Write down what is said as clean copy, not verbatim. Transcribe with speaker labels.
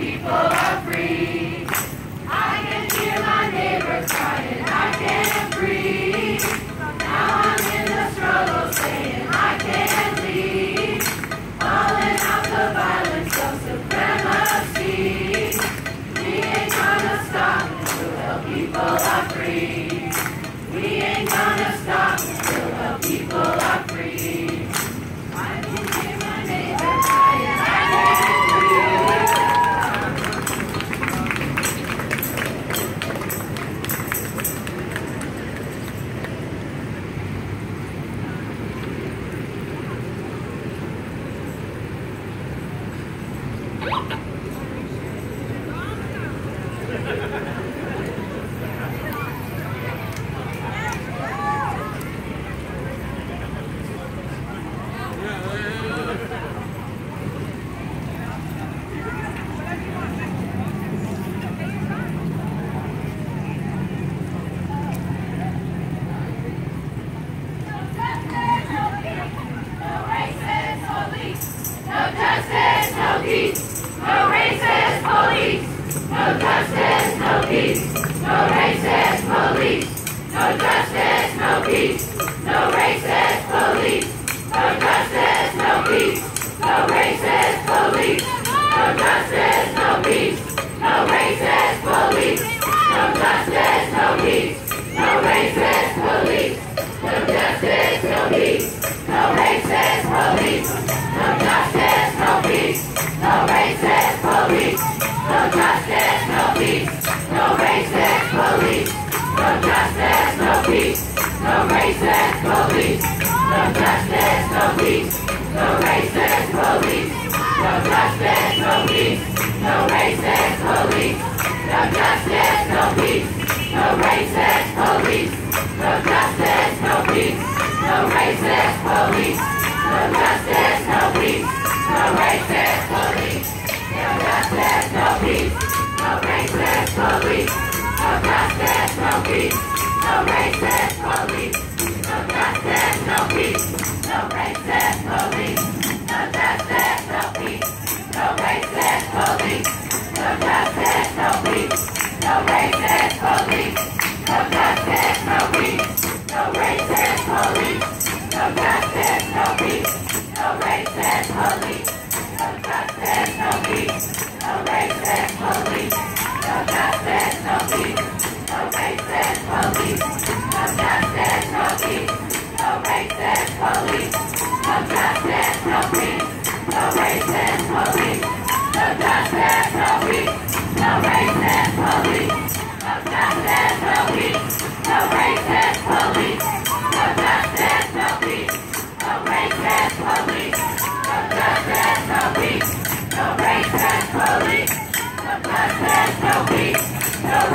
Speaker 1: people are free. I can hear my neighbors crying, I can't breathe. Now I'm in the struggle saying I can't leave. Calling out the violence of supremacy. We ain't gonna stop until the people are free. We ain't gonna stop until the people are free. I can hear my neighbor crying, I can't breathe.
Speaker 2: No